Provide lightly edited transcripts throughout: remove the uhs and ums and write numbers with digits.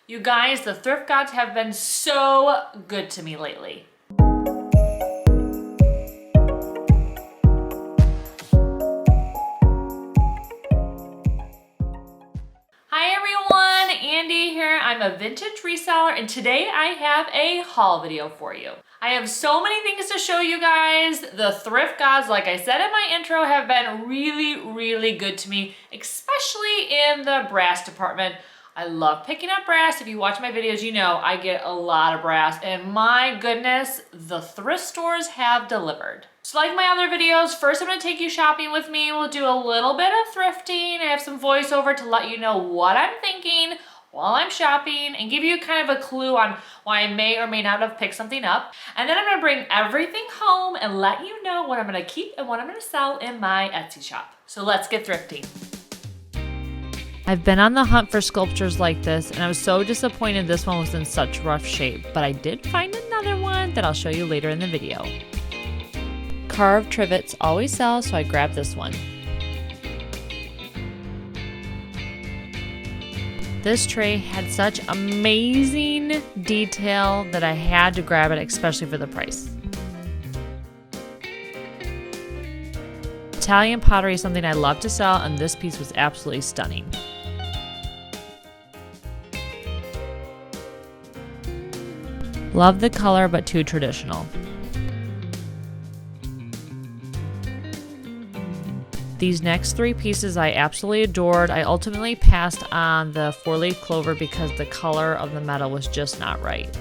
You guys, the thrift gods have been so good to me lately. Hi everyone, Andy here. I'm a vintage reseller and today I have a haul video for you. I have so many things to show you guys. The thrift gods, like I said in my intro, have been really good to me, especially in the brass department. I love picking up brass. If you watch my videos, you know I get a lot of brass, and my goodness, the thrift stores have delivered. So like my other videos, first I'm gonna take you shopping with me. We'll do a little bit of thrifting. I have some voiceover to let you know what I'm thinking while I'm shopping and give you kind of a clue on why I may or may not have picked something up. And then I'm gonna bring everything home and let you know what I'm gonna keep and what I'm gonna sell in my Etsy shop. So let's get thrifting. I've been on the hunt for sculptures like this, and I was so disappointed this one was in such rough shape, but I did find another one that I'll show you later in the video. Carved trivets always sell, so I grabbed this one. This tray had such amazing detail that I had to grab it, especially for the price. Italian pottery is something I love to sell, and this piece was absolutely stunning. Love the color, but too traditional. These next three pieces I absolutely adored. I ultimately passed on the 4-leaf clover because the color of the metal was just not right.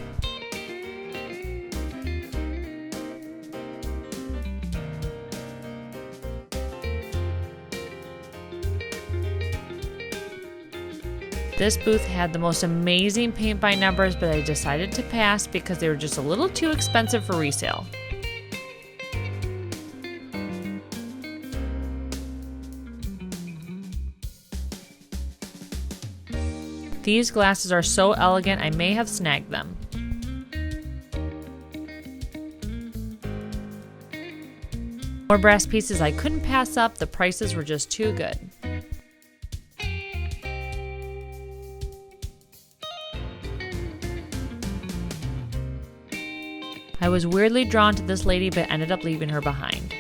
This booth had the most amazing paint by numbers, but I decided to pass because they were just a little too expensive for resale. These glasses are so elegant, I may have snagged them. More brass pieces I couldn't pass up, the prices were just too good. I was weirdly drawn to this lady, but ended up leaving her behind.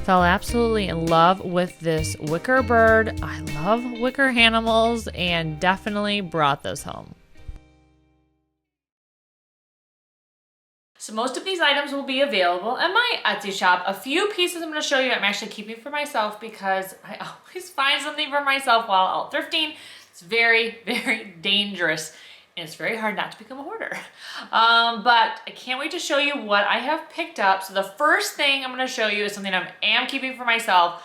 Fell absolutely in love with this wicker bird. I love wicker animals and definitely brought this home. So most of these items will be available in my Etsy shop. A few pieces I'm going to show you I'm actually keeping for myself because I always find something for myself while out thrifting. It's very dangerous. And it's very hard not to become a hoarder. But I can't wait to show you what I have picked up. So the first thing I'm gonna show you is something I am keeping for myself.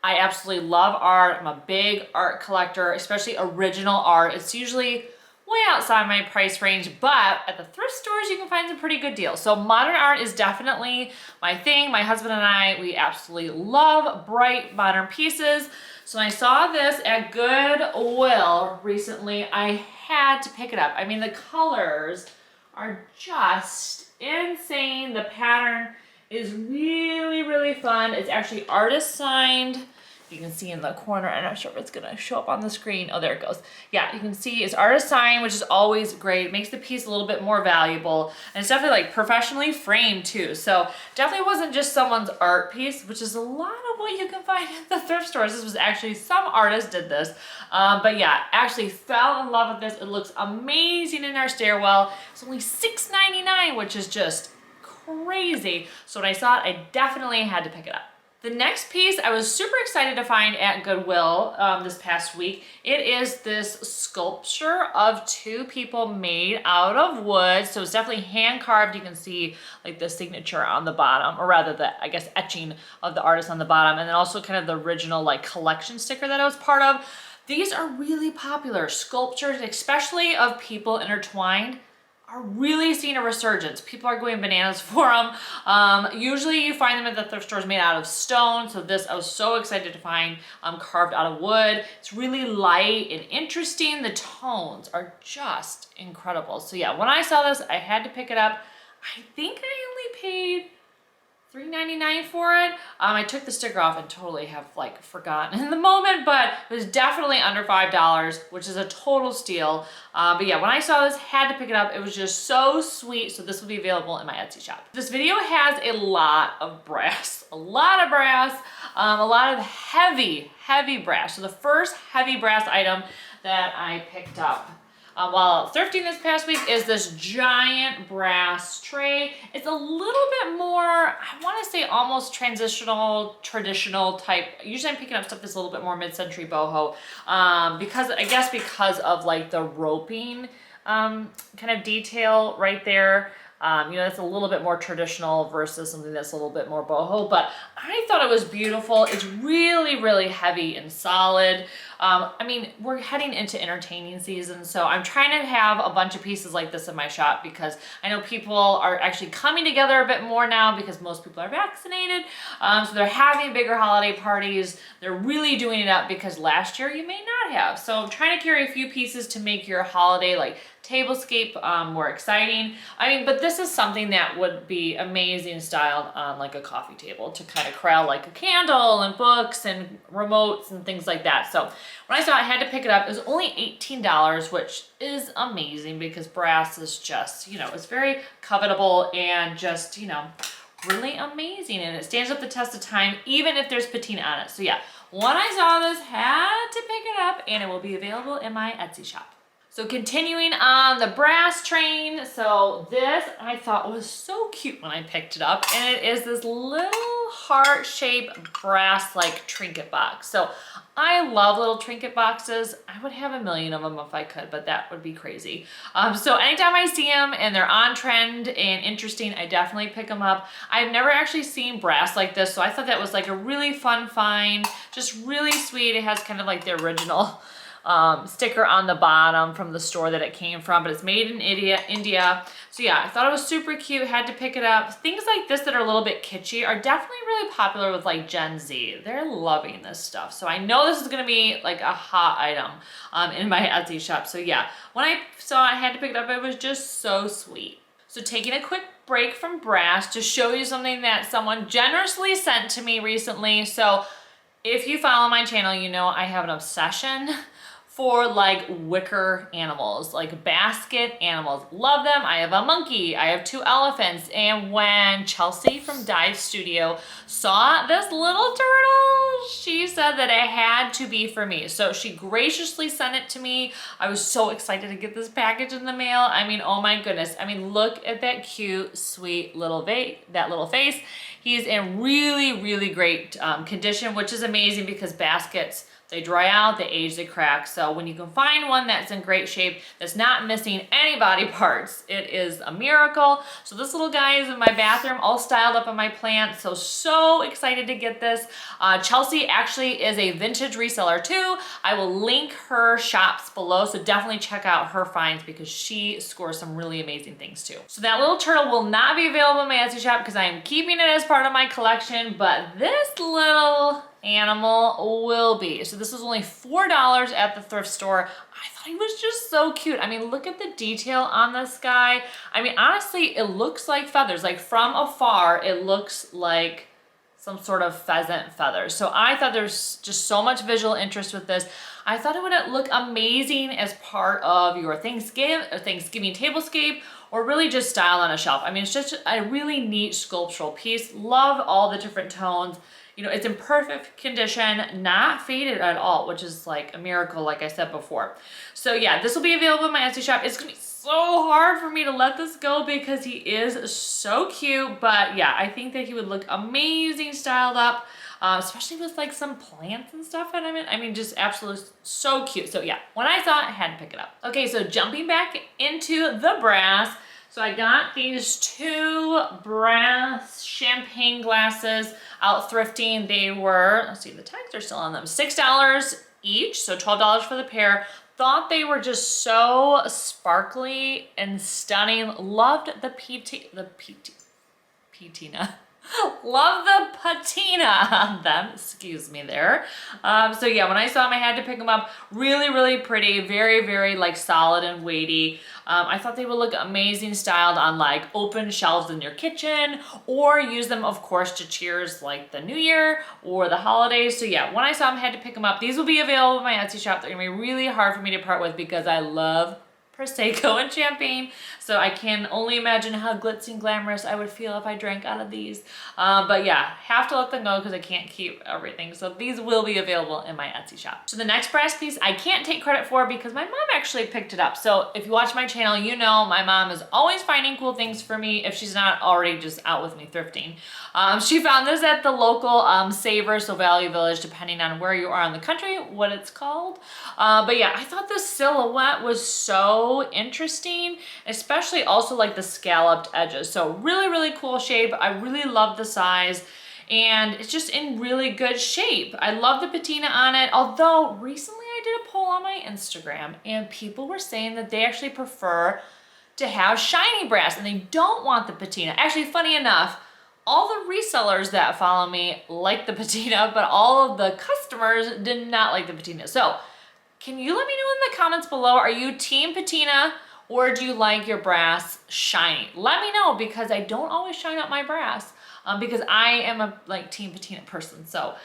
I absolutely love art. I'm a big art collector, especially original art. It's usually way outside my price range, but at the thrift stores, you can find some pretty good deals. So modern art is definitely my thing. My husband and I, we absolutely love bright modern pieces. So when I saw this at Goodwill recently, I had to pick it up. I mean, the colors are just insane. The pattern is really fun. It's actually artist signed. You can see in the corner, I'm not sure if it's gonna show up on the screen. Oh, there it goes. Yeah, you can see it's artist signed, which is always great. It makes the piece a little bit more valuable. And it's definitely like professionally framed too. So definitely wasn't just someone's art piece, which is a lot of what you can find at the thrift stores. This was actually, some artist did this. But yeah, actually fell in love with this. It looks amazing in our stairwell. It's only $6.99, which is just crazy. So when I saw it, I definitely had to pick it up. The next piece I was super excited to find at Goodwill this past week. It is this sculpture of two people made out of wood. So it's definitely hand carved. You can see like the signature on the bottom, or rather the, I guess, etching of the artist on the bottom. And then also kind of the original like collection sticker that I was part of. These are really popular sculptures, especially of people intertwined. Are really seeing a resurgence. People are going bananas for them. Usually you find them at the thrift stores made out of stone. So this, I was so excited to find carved out of wood. It's really light and interesting. The tones are just incredible. So yeah, when I saw this, I had to pick it up. I think I only paid $3.99 for it. I took the sticker off and totally have like forgotten in the moment, but it was definitely under $5, which is a total steal. But yeah, when I saw this, had to pick it up. It was just so sweet. So this will be available in my Etsy shop. This video has a lot of brass, a lot of heavy, heavy brass. So the first heavy brass item that I picked up while thrifting this past week is this giant brass tray. It's a little bit more, I want to say almost traditional type. Usually I'm picking up stuff that's a little bit more mid-century boho because of like the roping kind of detail right there. That's a little bit more traditional versus something that's a little bit more boho, but I thought it was beautiful. It's really, really heavy and solid. We're heading into entertaining season, so I'm trying to have a bunch of pieces like this in my shop because I know people are actually coming together a bit more now because most people are vaccinated. So they're having bigger holiday parties. They're really doing it up because last year you may not have. So I'm trying to carry a few pieces to make your holiday like tablescape more exciting. But this is something that would be amazing styled on like a coffee table to kind of corral like a candle and books and remotes and things like that. So when I saw it, I had to pick it up. It was only $18, which is amazing because brass is just, it's very covetable and just, really amazing. And it stands up the test of time, even if there's patina on it. So yeah, when I saw this, had to pick it up and it will be available in my Etsy shop. So continuing on the brass train, so this I thought was so cute when I picked it up, and it is this little heart-shaped brass like trinket box. So I love little trinket boxes. I would have a million of them if I could, but that would be crazy. So anytime I see them and they're on trend and interesting, I definitely pick them up. I've never actually seen brass like this, so I thought that was like a really fun find, just really sweet. It has kind of like the original sticker on the bottom from the store that it came from, but it's made in India. So yeah, I thought it was super cute, had to pick it up. Things like this that are a little bit kitschy are definitely really popular with like Gen Z. They're loving this stuff. So I know this is gonna be like a hot item in my Etsy shop. So yeah, when I saw it, I had to pick it up. It was just so sweet. So taking a quick break from brass to show you something that someone generously sent to me recently. So if you follow my channel, you know I have an obsession for like wicker animals, like basket animals. Love them. I have a monkey, I have 2 elephants. And when Chelsea from Dive Studio saw this little turtle, she said that it had to be for me. So she graciously sent it to me. I was so excited to get this package in the mail. Oh my goodness. Look at that cute, sweet little face. He's in really, really great condition, which is amazing because baskets, they dry out, they age, they crack. So when you can find one that's in great shape, that's not missing any body parts, it is a miracle. So this little guy is in my bathroom, all styled up on my plants. So excited to get this. Chelsea actually is a vintage reseller too. I will link her shops below, so definitely check out her finds because she scores some really amazing things too. So that little turtle will not be available in my Etsy shop because I am keeping it as part of my collection, but this little animal will be. So this was only $4 at the thrift store. I thought he was just so cute. Look at the detail on this guy. Honestly, it looks like feathers. Like from afar, it looks like some sort of pheasant feathers. So I thought there's just so much visual interest with this. I thought it would look amazing as part of your Thanksgiving tablescape, or really just style on a shelf. It's just a really neat sculptural piece. Love all the different tones. It's in perfect condition, not faded at all, which is like a miracle, like I said before. So yeah, this will be available in my Etsy shop. It's gonna be so hard for me to let this go because he is so cute, but yeah, I think that he would look amazing styled up, especially with like some plants and stuff that I'm in. Just absolutely so cute. So yeah, when I saw it, I had to pick it up. Okay, so jumping back into the brass. So I got these 2 brass champagne glasses out thrifting. They were, let's see, the tags are still on them, $6 each, so $12 for the pair. Thought they were just so sparkly and stunning. Loved the patina. Love the patina on them, excuse me there. So yeah, when I saw them, I had to pick them up. Really, really pretty, very, very like solid and weighty. I thought they would look amazing styled on like open shelves in your kitchen, or use them of course to cheers like the new year or the holidays. So yeah, when I saw them, I had to pick them up. These will be available in my Etsy shop. They're gonna be really hard for me to part with because I love Prosecco and champagne. So I can only imagine how glitzy and glamorous I would feel if I drank out of these. But yeah, have to let them go because I can't keep everything. So these will be available in my Etsy shop. So the next brass piece I can't take credit for because my mom actually picked it up. So if you watch my channel, you know my mom is always finding cool things for me if she's not already just out with me thrifting. She found this at the local Saver, so Value Village, depending on where you are in the country, what it's called. But yeah, I thought the silhouette was so interesting, especially also like the scalloped edges. So really, really cool shape. I really love the size, and it's just in really good shape. I love the patina on it, although recently I did a poll on my Instagram and people were saying that they actually prefer to have shiny brass and they don't want the patina. Actually, funny enough, all the resellers that follow me like the patina, but all of the customers did not like the patina. So can you let me know in the comments below, are you team patina or do you like your brass shiny? Let me know because I don't always shine up my brass because I am a like team patina person. So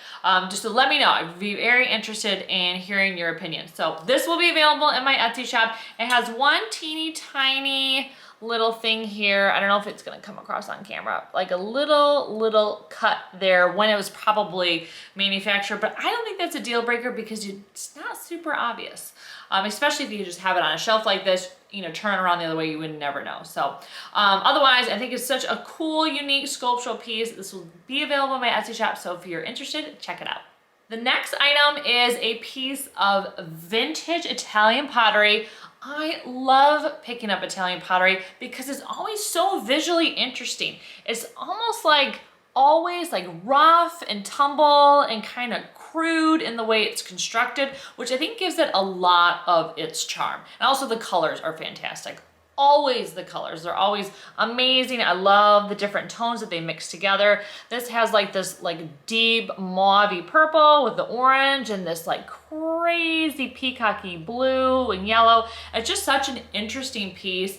just to let me know, I'd be very interested in hearing your opinion. So this will be available in my Etsy shop. It has one teeny tiny little thing here. I don't know if it's gonna come across on camera, like a little cut there when it was probably manufactured, but I don't think that's a deal breaker because it's not super obvious. Especially if you just have it on a shelf like this, you know, turn around the other way, you would never know. So otherwise, I think it's such a cool, unique sculptural piece. This will be available in my Etsy shop, so if you're interested, check it out. The next item is a piece of vintage Italian pottery. I love picking up Italian pottery because it's always so visually interesting. It's almost like always like rough and tumble and kind of crude in the way it's constructed, which I think gives it a lot of its charm. And also the colors are fantastic. Always the colors, they're always amazing. I love the different tones that they mix together. This has like this like deep mauve purple with the orange and this like crazy peacocky blue and yellow. It's just such an interesting piece.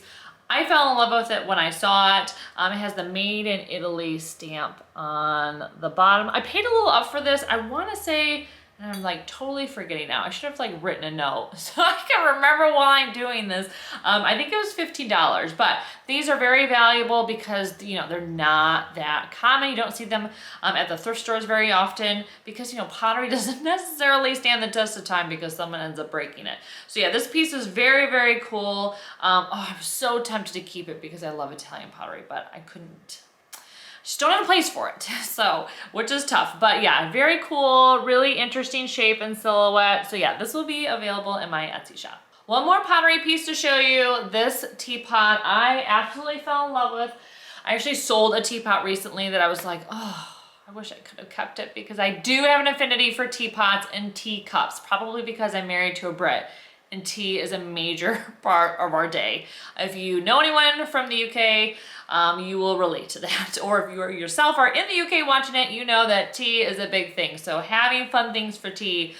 I fell in love with it when I saw it. It has the Made in Italy stamp on the bottom. I paid a little up for this. I want to say, and I'm like totally forgetting now. I should have like written a note so I can remember while I'm doing this. I think it was $15, but these are very valuable because, you know, they're not that common. You don't see them at the thrift stores very often because, you know, pottery doesn't necessarily stand the test of time because someone ends up breaking it. So yeah, this piece is very, very cool. I was so tempted to keep it because I love Italian pottery, but I couldn't. Just don't have a place for it, so, which is tough. But yeah, very cool, really interesting shape and silhouette. So yeah, this will be available in my Etsy shop. One more pottery piece to show you. This teapot I absolutely fell in love with. I actually sold a teapot recently that I was like, oh, I wish I could have kept it because I do have an affinity for teapots and teacups, probably because I'm married to a Brit. And tea is a major part of our day. If you know anyone from the UK, you will relate to that. Or if you yourself are in the UK watching it, you know that tea is a big thing. So having fun things for tea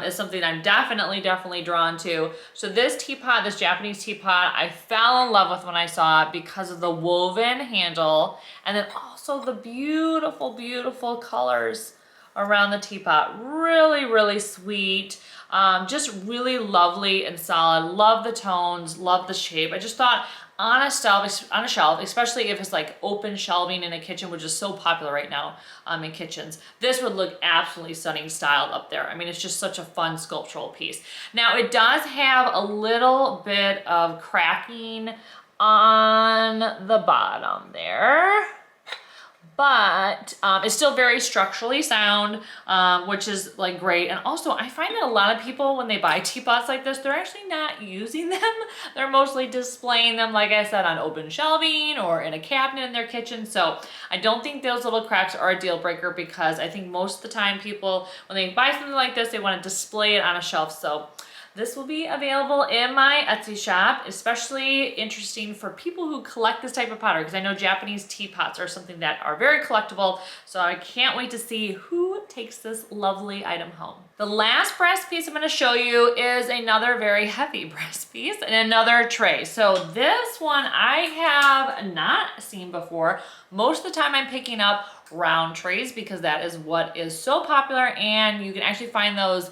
is something I'm definitely drawn to. So this teapot, this Japanese teapot, I fell in love with when I saw it because of the woven handle and then also the beautiful, beautiful colors around the teapot. Really, really sweet. Just really lovely and solid. Love the tones, love the shape. I just thought on a shelf, especially if it's like open shelving in a kitchen, which is so popular right now in kitchens, this would look absolutely stunning styled up there. I mean, it's just such a fun sculptural piece. Now it does have a little bit of cracking on the bottom there, but it's still very structurally sound, which is like great. And also I find that a lot of people, when they buy teapots like this, they're actually not using them. They're mostly displaying them, like I said, on open shelving or in a cabinet in their kitchen. So I don't think those little cracks are a deal breaker because I think most of the time people, when they buy something like this, they want to display it on a shelf. So this will be available in my Etsy shop, especially interesting for people who collect this type of pottery, because I know Japanese teapots are something that are very collectible, so I can't wait to see who takes this lovely item home. The last brass piece I'm going to show you is another very heavy brass piece and another tray. So this one I have not seen before. Most of the time I'm picking up round trays because that is what is so popular, and you can actually find those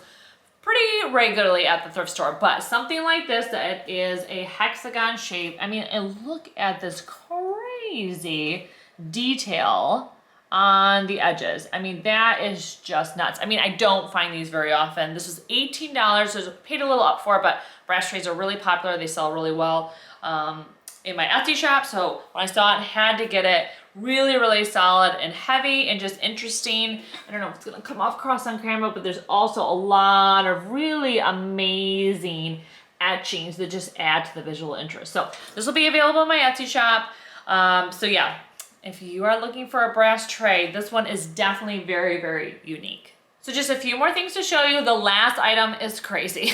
pretty regularly at the thrift store. But something like this that is a hexagon shape, I mean, and look at this crazy detail on the edges. I mean, that is just nuts. I mean, I don't find these very often. This is $18, so I paid a little up for it, but brass trays are really popular. They sell really well in my Etsy shop. So when I saw it, I had to get it. Really, really solid and heavy and just interesting. I don't know if it's gonna come off cross on camera, but there's also a lot of really amazing etchings that just add to the visual interest. So this will be available in my Etsy shop. So yeah, if you are looking for a brass tray, this one is definitely very, very unique. So just a few more things to show you. The last item is crazy.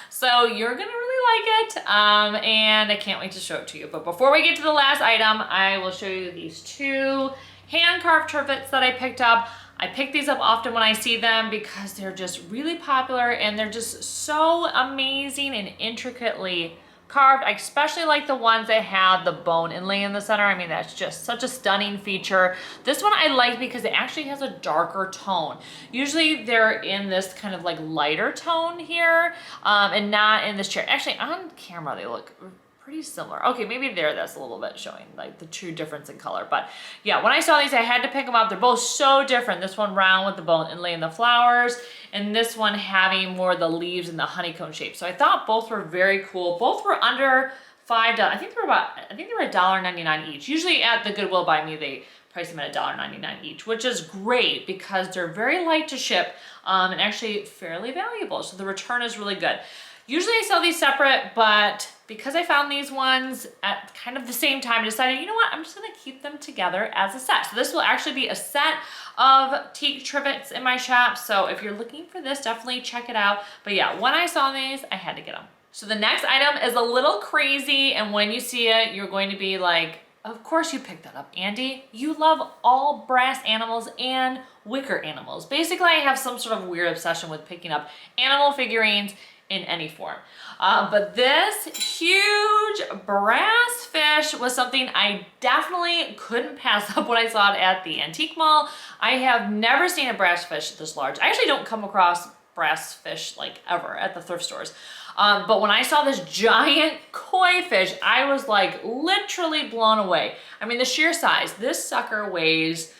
So you're gonna really like it, and I can't wait to show it to you. But before we get to the last item, I will show you these two hand-carved trivets that I picked up. I pick these up often when I see them because they're just really popular and they're just so amazing and intricately carved. I especially like the ones that have the bone inlay in the center. I mean, that's just such a stunning feature. This one I like because it actually has a darker tone. Usually they're in this kind of like lighter tone here, and not in this chair. Actually, on camera they look pretty similar. Okay, maybe that's a little bit showing like the true difference in color. But yeah, when I saw these, I had to pick them up. They're both so different. This one round with the bone inlay and the flowers, and this one having more of the leaves and the honeycomb shape. So I thought both were very cool. Both were under $5. I think they were $1.99 each. Usually at the Goodwill by me, they price them at $1.99 each, which is great because they're very light to ship, and actually fairly valuable. So the return is really good. Usually I sell these separate, but because I found these ones at kind of the same time, I decided, you know what, I'm just gonna keep them together as a set. So this will actually be a set of teak trivets in my shop. So if you're looking for this, definitely check it out. But yeah, when I saw these, I had to get them. So the next item is a little crazy, and when you see it, you're going to be like, of course you picked that up, Andy. You love all brass animals and wicker animals. Basically, I have some sort of weird obsession with picking up animal figurines in any form. But this huge brass fish was something I definitely couldn't pass up when I saw it at the antique mall. I have never seen a brass fish this large. I actually don't come across brass fish like ever at the thrift stores. But when I saw this giant koi fish, I was like literally blown away. I mean, the sheer size, this sucker weighs,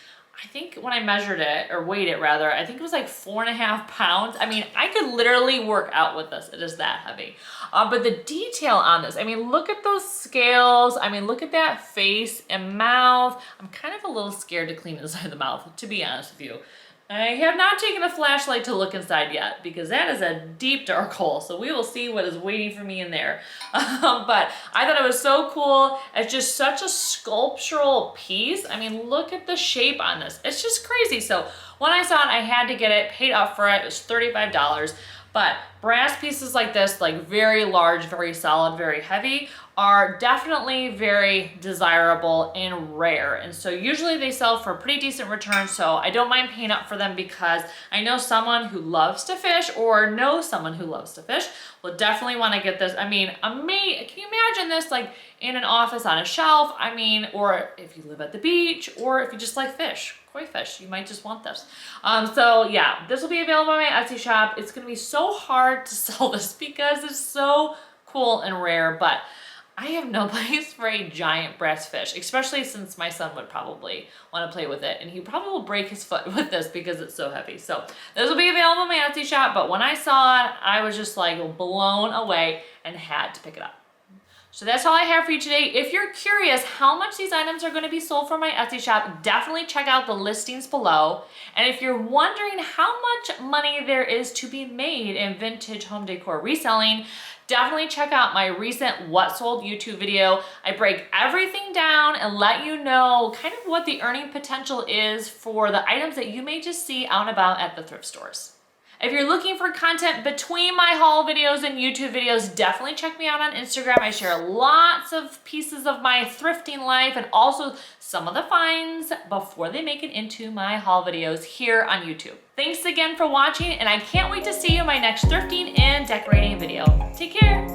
I think when I measured it, or weighed it rather, I think it was like 4.5 pounds. I mean, I could literally work out with this. It is that heavy. But the detail on this, I mean, look at those scales. I mean, look at that face and mouth. I'm kind of a little scared to clean inside the mouth, to be honest with you. I have not taken a flashlight to look inside yet because that is a deep dark hole. So we will see what is waiting for me in there. But I thought it was so cool. It's just such a sculptural piece. I mean, look at the shape on this. It's just crazy. So when I saw it, I had to get it, paid up for it. It was $35. But brass pieces like this, like very large, very solid, very heavy, are definitely very desirable and rare. And so usually they sell for a pretty decent return. So I don't mind paying up for them because I know someone who loves to fish or knows someone who loves to fish will definitely want to get this. I mean, can you imagine this like in an office on a shelf? I mean, or if you live at the beach, or if you just like fish, koi fish, you might just want this. So yeah, this will be available in my Etsy shop. It's gonna be so hard to sell this because it's so cool and rare, but I have no place for a giant brass fish, especially since my son would probably want to play with it, and he probably will break his foot with this because it's so heavy. So this will be available in my Etsy shop, but when I saw it, I was just like blown away and had to pick it up. So that's all I have for you today. If you're curious how much these items are going to be sold from my Etsy shop, definitely check out the listings below. And if you're wondering how much money there is to be made in vintage home decor reselling, definitely check out my recent What Sold YouTube video. I break everything down and let you know kind of what the earning potential is for the items that you may just see out and about at the thrift stores. If you're looking for content between my haul videos and YouTube videos, definitely check me out on Instagram. I share lots of pieces of my thrifting life and also some of the finds before they make it into my haul videos here on YouTube. Thanks again for watching, and I can't wait to see you in my next thrifting and decorating video. Take care.